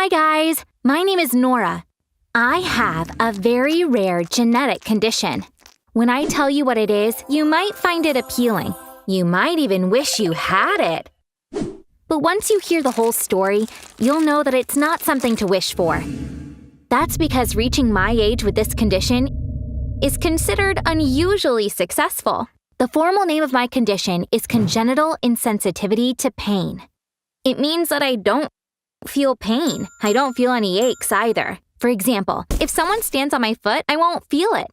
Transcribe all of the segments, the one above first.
Hi guys, my name is Nora. I have a very rare genetic condition. When I tell you what it is, you might find it appealing. You might even wish you had it. But once you hear the whole story, you'll know that it's not something to wish for. That's because reaching my age with this condition is considered unusually successful. The formal name of my condition is congenital insensitivity to pain. It means that I don't feel pain. I don't feel any aches either. For example, if someone stands on my foot, I won't feel it.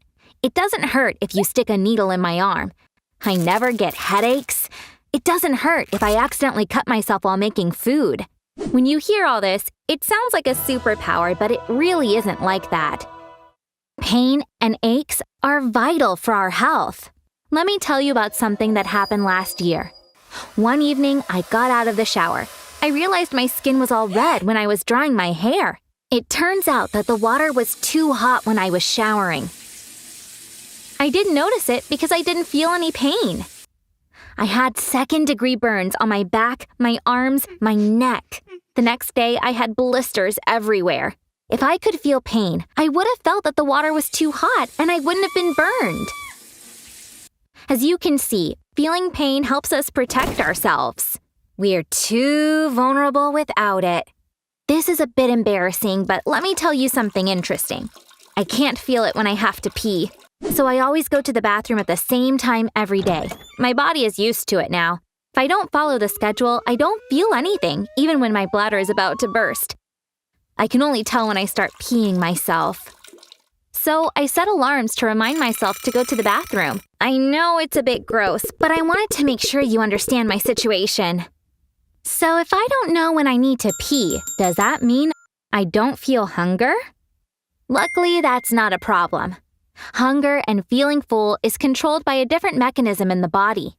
It doesn't hurt if you stick a needle in my arm. I never get headaches. It doesn't hurt if I accidentally cut myself while making food. When you hear all this, it sounds like a superpower, but it really isn't like that. Pain and aches are vital for our health. Let me tell you about something that happened last year. One evening, I got out of the shower. I realized my skin was all red when I was drying my hair. It turns out that the water was too hot when I was showering. I didn't notice it because I didn't feel any pain. I had second-degree burns on my back, my arms, my neck. The next day, I had blisters everywhere. If I could feel pain, I would have felt that the water was too hot and I wouldn't have been burned. As you can see, feeling pain helps us protect ourselves. We're too vulnerable without it. This is a bit embarrassing, but let me tell you something interesting. I can't feel it when I have to pee, so I always go to the bathroom at the same time every day. My body is used to it now. If I don't follow the schedule, I don't feel anything, even when my bladder is about to burst. I can only tell when I start peeing myself. So I set alarms to remind myself to go to the bathroom. I know it's a bit gross, but I wanted to make sure you understand my situation. So if I don't know when I need to pee, does that mean I don't feel hunger? Luckily, that's not a problem. Hunger and feeling full is controlled by a different mechanism in the body.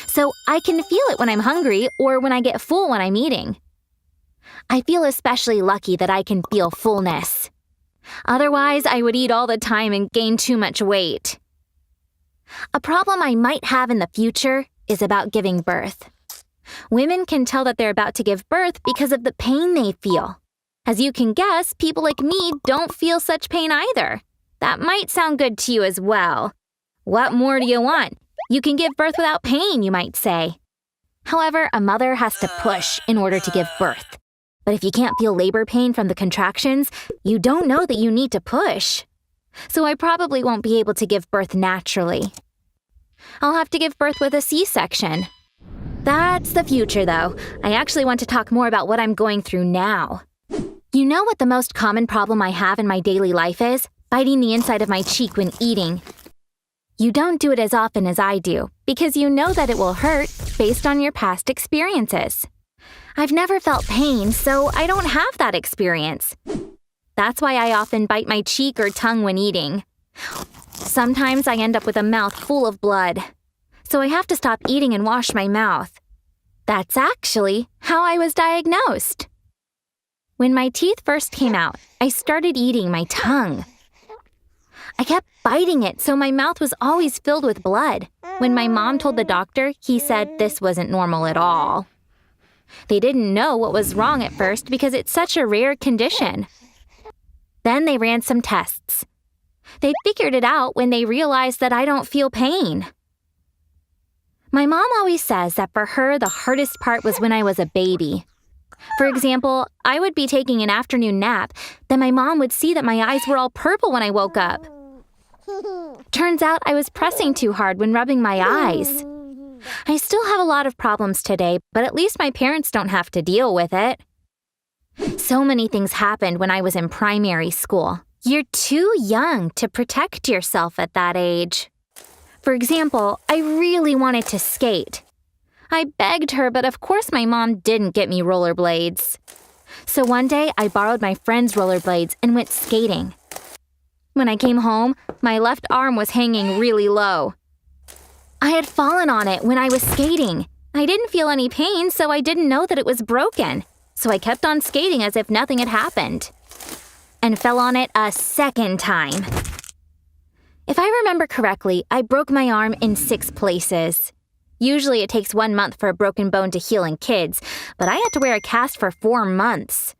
So I can feel it when I'm hungry or when I get full when I'm eating. I feel especially lucky that I can feel fullness. Otherwise, I would eat all the time and gain too much weight. A problem I might have in the future is about giving birth. Women can tell that they're about to give birth because of the pain they feel. As you can guess, people like me don't feel such pain either. That might sound good to you as well. What more do you want? You can give birth without pain, you might say. However, a mother has to push in order to give birth. But if you can't feel labor pain from the contractions, you don't know that you need to push. So I probably won't be able to give birth naturally. I'll have to give birth with a C-section. That's the future, though. I actually want to talk more about what I'm going through now. You know what the most common problem I have in my daily life is? Biting the inside of my cheek when eating. You don't do it as often as I do, because you know that it will hurt based on your past experiences. I've never felt pain, so I don't have that experience. That's why I often bite my cheek or tongue when eating. Sometimes I end up with a mouth full of blood, so I have to stop eating and wash my mouth. That's actually how I was diagnosed. When my teeth first came out, I started eating my tongue. I kept biting it, so my mouth was always filled with blood. When my mom told the doctor, he said this wasn't normal at all. They didn't know what was wrong at first because it's such a rare condition. Then they ran some tests. They figured it out when they realized that I don't feel pain. My mom always says that for her, the hardest part was when I was a baby. For example, I would be taking an afternoon nap, then my mom would see that my eyes were all purple when I woke up. Turns out I was pressing too hard when rubbing my eyes. I still have a lot of problems today, but at least my parents don't have to deal with it. So many things happened when I was in primary school. You're too young to protect yourself at that age. For example, I really wanted to skate. I begged her, but of course my mom didn't get me rollerblades. So one day, I borrowed my friend's rollerblades and went skating. When I came home, my left arm was hanging really low. I had fallen on it when I was skating. I didn't feel any pain, so I didn't know that it was broken. So I kept on skating as if nothing had happened. And fell on it a second time. If I remember correctly, I broke my arm in 6 places. Usually it takes 1 month for a broken bone to heal in kids, but I had to wear a cast for 4 months.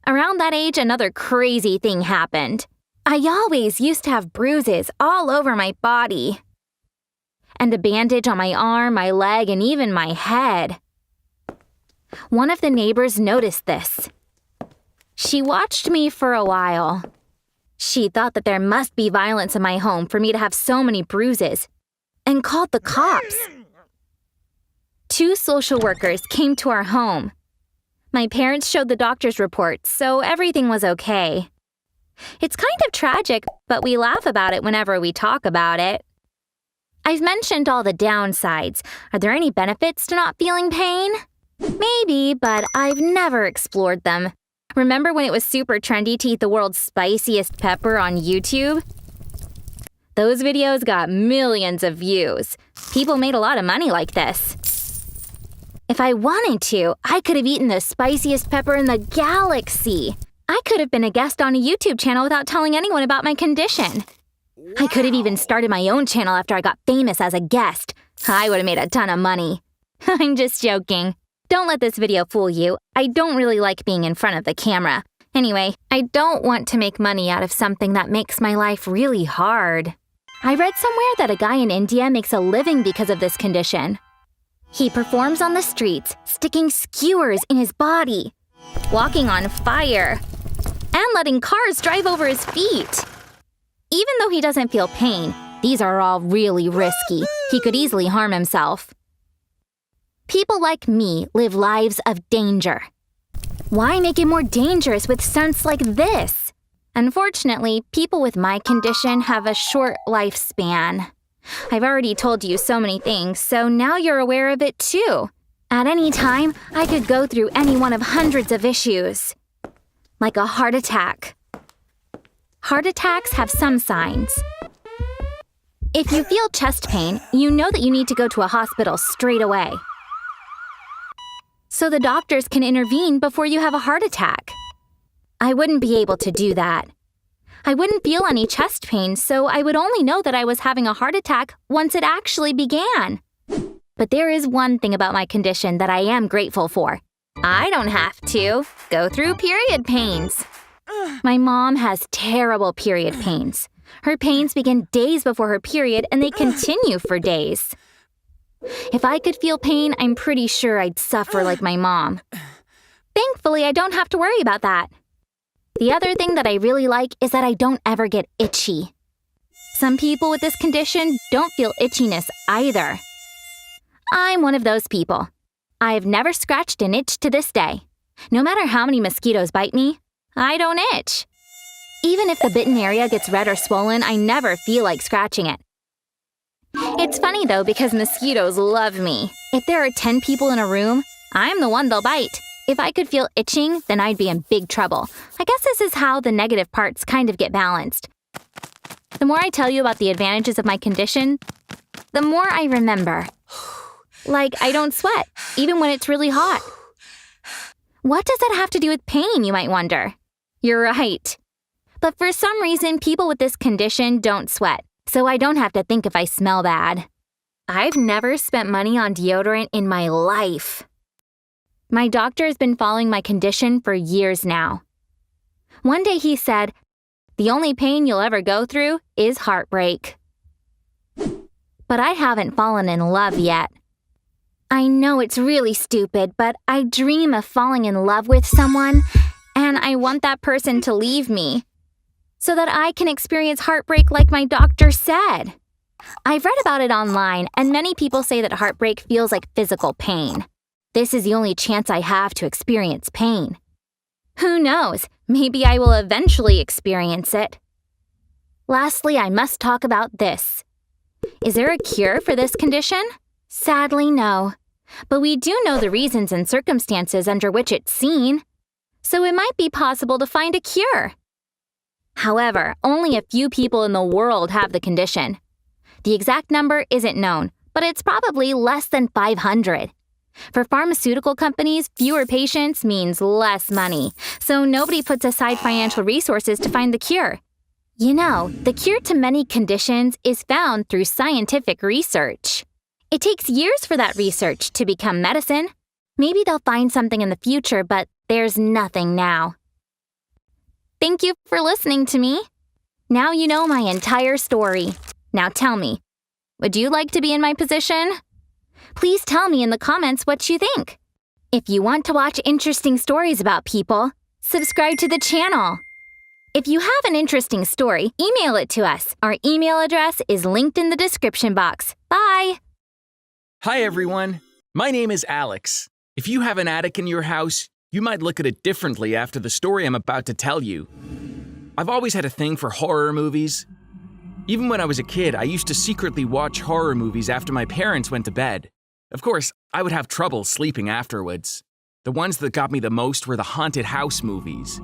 Around that age, another crazy thing happened. I always used to have bruises all over my body. And a bandage on my arm, my leg, and even my head. One of the neighbors noticed this. She watched me for a while. She thought that there must be violence in my home for me to have so many bruises, and called the cops. 2 social workers came to our home. My parents showed the doctor's reports, so everything was okay. It's kind of tragic, but we laugh about it whenever we talk about it. I've mentioned all the downsides. Are there any benefits to not feeling pain? Maybe, but I've never explored them. Remember when it was super trendy to eat the world's spiciest pepper on YouTube? Those videos got millions of views. People made a lot of money like this. If I wanted to, I could have eaten the spiciest pepper in the galaxy. I could have been a guest on a YouTube channel without telling anyone about my condition. I could have even started my own channel after I got famous as a guest. I would have made a ton of money. I'm just joking. Don't let this video fool you. I don't really like being in front of the camera. Anyway, I don't want to make money out of something that makes my life really hard. I read somewhere that a guy in India makes a living because of this condition. He performs on the streets, sticking skewers in his body, walking on fire, and letting cars drive over his feet. Even though he doesn't feel pain, these are all really risky. He could easily harm himself. People like me live lives of danger. Why make it more dangerous with stunts like this? Unfortunately, people with my condition have a short lifespan. I've already told you so many things, so now you're aware of it too. At any time, I could go through any one of hundreds of issues. Like a heart attack. Heart attacks have some signs. If you feel chest pain, you know that you need to go to a hospital straight away. So the doctors can intervene before you have a heart attack. I wouldn't be able to do that. I wouldn't feel any chest pain, so I would only know that I was having a heart attack once it actually began. But there is one thing about my condition that I am grateful for. I don't have to go through period pains. My mom has terrible period pains. Her pains begin days before her period and they continue for days. If I could feel pain, I'm pretty sure I'd suffer like my mom. Thankfully, I don't have to worry about that. The other thing that I really like is that I don't ever get itchy. Some people with this condition don't feel itchiness either. I'm one of those people. I've never scratched an itch to this day. No matter how many mosquitoes bite me, I don't itch. Even if the bitten area gets red or swollen, I never feel like scratching it. It's funny though because mosquitoes love me. If there are 10 people in a room, I'm the one they'll bite. If I could feel itching, then I'd be in big trouble. I guess this is how the negative parts kind of get balanced. The more I tell you about the advantages of my condition, the more I remember. Like, I don't sweat, even when it's really hot. What does that have to do with pain, you might wonder? You're right. But for some reason, people with this condition don't sweat, so I don't have to think if I smell bad. I've never spent money on deodorant in my life. My doctor has been following my condition for years now. One day he said, "The only pain you'll ever go through is heartbreak." But I haven't fallen in love yet. I know it's really stupid, but I dream of falling in love with someone, and I want that person to leave me, so that I can experience heartbreak like my doctor said. I've read about it online, and many people say that heartbreak feels like physical pain. This is the only chance I have to experience pain. Who knows? Maybe I will eventually experience it. Lastly, I must talk about this. Is there a cure for this condition? Sadly, no. But we do know the reasons and circumstances under which it's seen. So it might be possible to find a cure. However, only a few people in the world have the condition. The exact number isn't known, but it's probably less than 500. For pharmaceutical companies, fewer patients means less money, so nobody puts aside financial resources to find the cure. You know, the cure to many conditions is found through scientific research. It takes years for that research to become medicine. Maybe they'll find something in the future, but there's nothing now. Thank you for listening to me. Now you know my entire story. Now tell me, would you like to be in my position? Please tell me in the comments what you think. If you want to watch interesting stories about people, subscribe to the channel. If you have an interesting story, email it to us. Our email address is linked in the description box. Bye! Hi everyone, my name is Alex. If you have an attic in your house, you might look at it differently after the story I'm about to tell you. I've always had a thing for horror movies. Even when I was a kid, I used to secretly watch horror movies after my parents went to bed. Of course, I would have trouble sleeping afterwards. The ones that got me the most were the haunted house movies.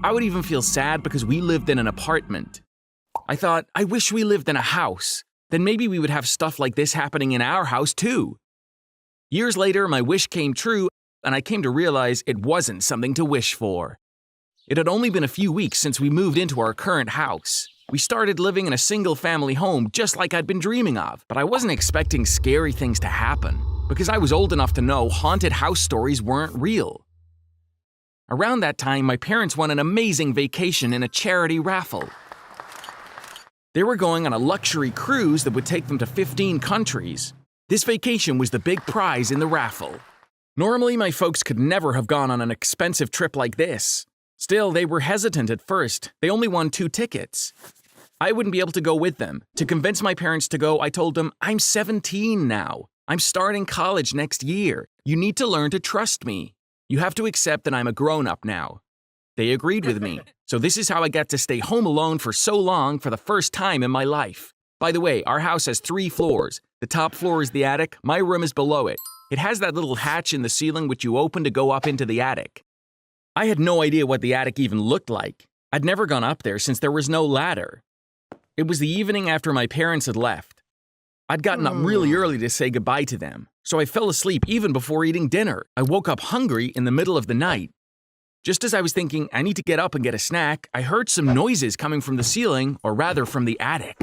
I would even feel sad because we lived in an apartment. I thought, I wish we lived in a house. Then maybe we would have stuff like this happening in our house too. Years later, my wish came true, and I came to realize it wasn't something to wish for. It had only been a few weeks since we moved into our current house. We started living in a single-family home just like I'd been dreaming of, but I wasn't expecting scary things to happen, because I was old enough to know haunted house stories weren't real. Around that time, my parents won an amazing vacation in a charity raffle. They were going on a luxury cruise that would take them to 15 countries. This vacation was the big prize in the raffle. Normally, my folks could never have gone on an expensive trip like this. Still, they were hesitant at first. They only won 2 tickets. I wouldn't be able to go with them. To convince my parents to go, I told them, I'm 17 now. I'm starting college next year. You need to learn to trust me. You have to accept that I'm a grown-up now. They agreed with me. So this is how I got to stay home alone for so long for the first time in my life. By the way, our house has 3 floors. The top floor is the attic. My room is below it. It has that little hatch in the ceiling which you open to go up into the attic. I had no idea what the attic even looked like. I'd never gone up there since there was no ladder. It was the evening after my parents had left. I'd gotten up really early to say goodbye to them, so I fell asleep even before eating dinner. I woke up hungry in the middle of the night. Just as I was thinking, I need to get up and get a snack, I heard some noises coming from the ceiling, or rather from the attic.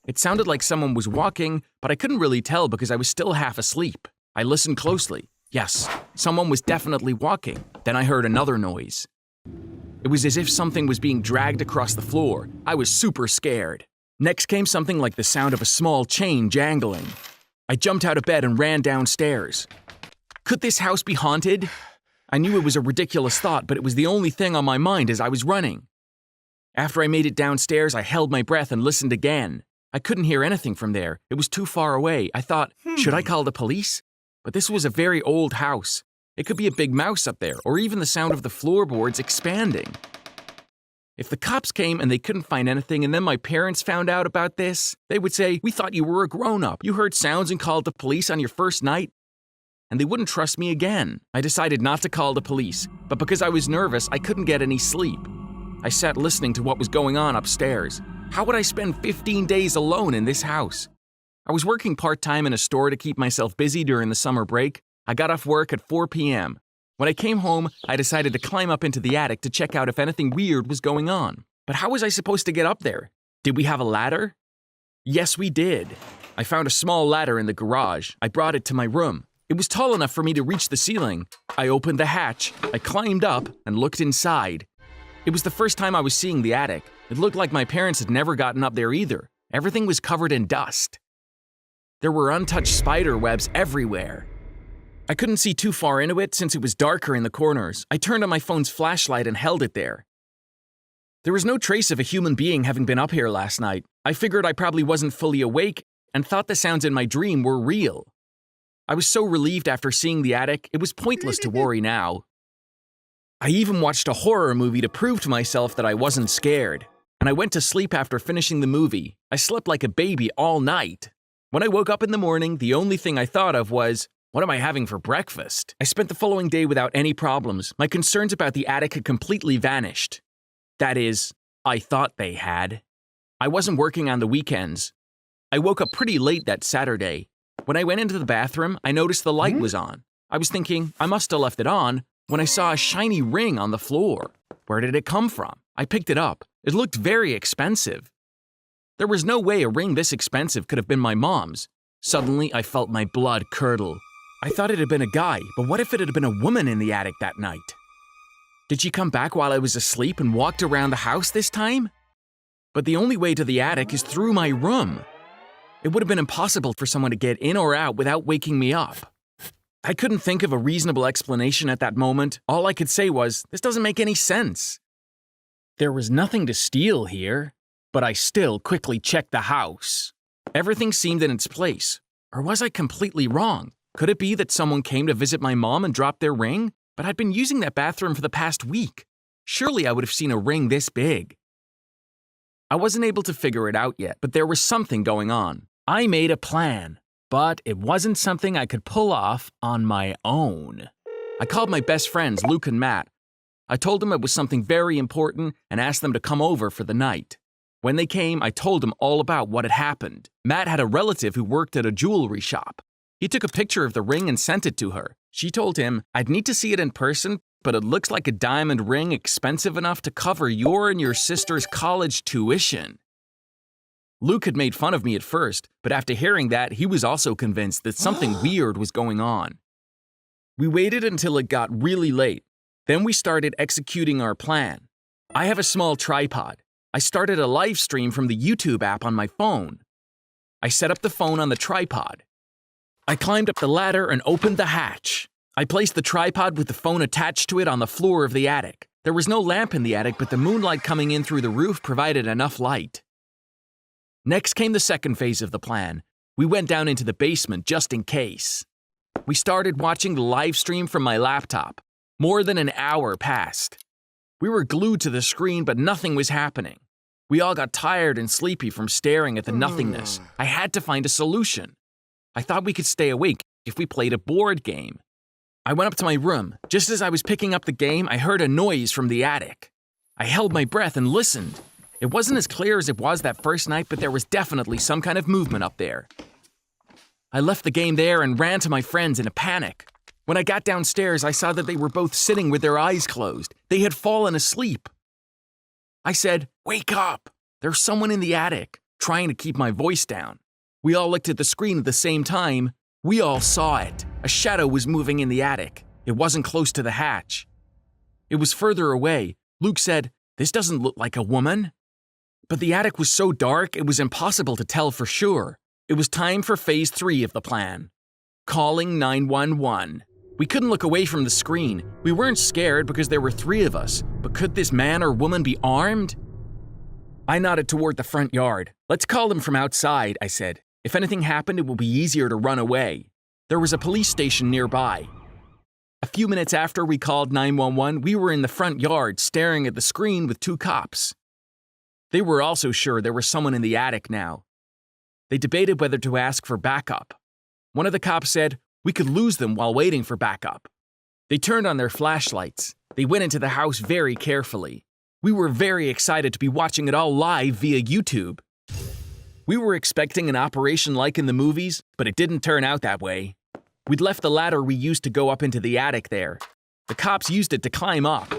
It sounded like someone was walking, but I couldn't really tell because I was still half asleep. I listened closely. Yes, someone was definitely walking. Then I heard another noise. It was as if something was being dragged across the floor. I was super scared. Next came something like the sound of a small chain jangling. I jumped out of bed and ran downstairs. Could this house be haunted? I knew it was a ridiculous thought, but it was the only thing on my mind as I was running. After I made it downstairs, I held my breath and listened again. I couldn't hear anything from there. It was too far away. I thought, should I call the police? But this was a very old house. It could be a big mouse up there, or even the sound of the floorboards expanding. If the cops came and they couldn't find anything and then my parents found out about this, they would say, we thought you were a grown-up. You heard sounds and called the police on your first night. And they wouldn't trust me again. I decided not to call the police, but because I was nervous, I couldn't get any sleep. I sat listening to what was going on upstairs. How would I spend 15 days alone in this house? I was working part-time in a store to keep myself busy during the summer break. I got off work at 4 p.m. When I came home, I decided to climb up into the attic to check out if anything weird was going on. But how was I supposed to get up there? Did we have a ladder? Yes, we did. I found a small ladder in the garage. I brought it to my room. It was tall enough for me to reach the ceiling. I opened the hatch, I climbed up, and looked inside. It was the first time I was seeing the attic. It looked like my parents had never gotten up there either. Everything was covered in dust. There were untouched spider webs everywhere. I couldn't see too far into it since it was darker in the corners. I turned on my phone's flashlight and held it there. There was no trace of a human being having been up here last night. I figured I probably wasn't fully awake and thought the sounds in my dream were real. I was so relieved after seeing the attic, it was pointless to worry now. I even watched a horror movie to prove to myself that I wasn't scared. And I went to sleep after finishing the movie. I slept like a baby all night. When I woke up in the morning, the only thing I thought of was, what am I having for breakfast? I spent the following day without any problems. My concerns about the attic had completely vanished. That is, I thought they had. I wasn't working on the weekends. I woke up pretty late that Saturday. When I went into the bathroom, I noticed the light was on. I was thinking, I must have left it on, when I saw a shiny ring on the floor. Where did it come from? I picked it up. It looked very expensive. There was no way a ring this expensive could have been my mom's. Suddenly, I felt my blood curdle. I thought it had been a guy, but what if it had been a woman in the attic that night? Did she come back while I was asleep and walked around the house this time? But the only way to the attic is through my room. It would have been impossible for someone to get in or out without waking me up. I couldn't think of a reasonable explanation at that moment. All I could say was, this doesn't make any sense. There was nothing to steal here, but I still quickly checked the house. Everything seemed in its place. Or was I completely wrong? Could it be that someone came to visit my mom and dropped their ring? But I'd been using that bathroom for the past week. Surely I would have seen a ring this big. I wasn't able to figure it out yet, but there was something going on. I made a plan, but it wasn't something I could pull off on my own. I called my best friends, Luke and Matt. I told them it was something very important and asked them to come over for the night. When they came, I told them all about what had happened. Matt had a relative who worked at a jewelry shop. He took a picture of the ring and sent it to her. She told him, I'd need to see it in person, but it looks like a diamond ring expensive enough to cover your and your sister's college tuition. Luke had made fun of me at first, but after hearing that, he was also convinced that something weird was going on. We waited until it got really late. Then we started executing our plan. I have a small tripod. I started a live stream from the YouTube app on my phone. I set up the phone on the tripod. I climbed up the ladder and opened the hatch. I placed the tripod with the phone attached to it on the floor of the attic. There was no lamp in the attic, but the moonlight coming in through the roof provided enough light. Next came the second phase of the plan. We went down into the basement just in case. We started watching the live stream from my laptop. More than an hour passed. We were glued to the screen, but nothing was happening. We all got tired and sleepy from staring at the nothingness. I had to find a solution. I thought we could stay awake if we played a board game. I went up to my room. Just as I was picking up the game, I heard a noise from the attic. I held my breath and listened. It wasn't as clear as it was that first night, but there was definitely some kind of movement up there. I left the game there and ran to my friends in a panic. When I got downstairs, I saw that they were both sitting with their eyes closed. They had fallen asleep. I said, "Wake up! There's someone in the attic," trying to keep my voice down. We all looked at the screen at the same time. We all saw it. A shadow was moving in the attic. It wasn't close to the hatch. It was further away. Luke said, "This doesn't look like a woman." But the attic was so dark, it was impossible to tell for sure. It was time for phase 3 of the plan. Calling 911. We couldn't look away from the screen. We weren't scared because there were 3 of us, but could this man or woman be armed? I nodded toward the front yard. "Let's call them from outside," I said. "If anything happened, it will be easier to run away." There was a police station nearby. A few minutes after we called 911, we were in the front yard staring at the screen with 2 cops. They were also sure there was someone in the attic now. They debated whether to ask for backup. One of the cops said, we could lose them while waiting for backup. They turned on their flashlights. They went into the house very carefully. We were very excited to be watching it all live via YouTube. We were expecting an operation like in the movies, but it didn't turn out that way. We'd left the ladder we used to go up into the attic there. The cops used it to climb up.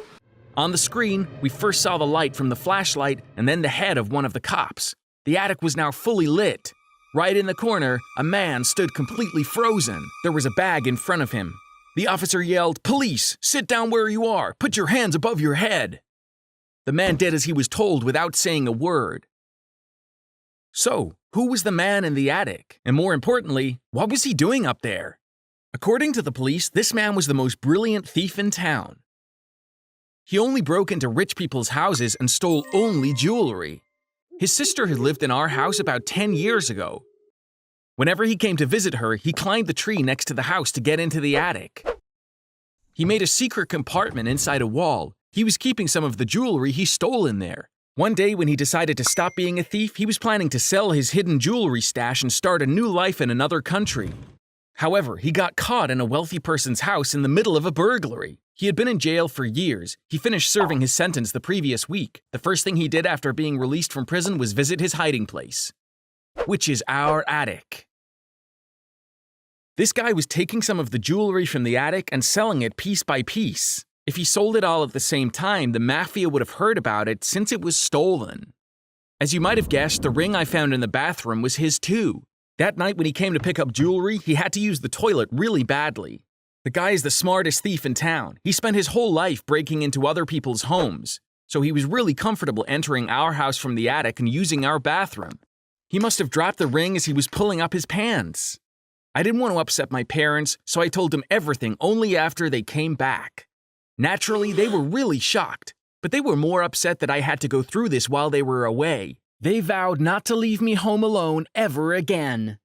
On the screen, we first saw the light from the flashlight and then the head of one of the cops. The attic was now fully lit. Right in the corner, a man stood completely frozen. There was a bag in front of him. The officer yelled, "Police, sit down where you are. Put your hands above your head." The man did as he was told without saying a word. So, who was the man in the attic? And more importantly, what was he doing up there? According to the police, this man was the most brilliant thief in town. He only broke into rich people's houses and stole only jewelry. His sister had lived in our house about 10 years ago. Whenever he came to visit her, he climbed the tree next to the house to get into the attic. He made a secret compartment inside a wall. He was keeping some of the jewelry he stole in there. One day when he decided to stop being a thief, he was planning to sell his hidden jewelry stash and start a new life in another country. However, he got caught in a wealthy person's house in the middle of a burglary. He had been in jail for years. He finished serving his sentence the previous week. The first thing he did after being released from prison was visit his hiding place, which is our attic. This guy was taking some of the jewelry from the attic and selling it piece by piece. If he sold it all at the same time, the mafia would have heard about it since it was stolen. As you might have guessed, the ring I found in the bathroom was his too. That night when he came to pick up jewelry, he had to use the toilet really badly. The guy is the smartest thief in town. He spent his whole life breaking into other people's homes, so he was really comfortable entering our house from the attic and using our bathroom. He must have dropped the ring as he was pulling up his pants. I didn't want to upset my parents, so I told them everything only after they came back. Naturally, they were really shocked, but they were more upset that I had to go through this while they were away. They vowed not to leave me home alone ever again.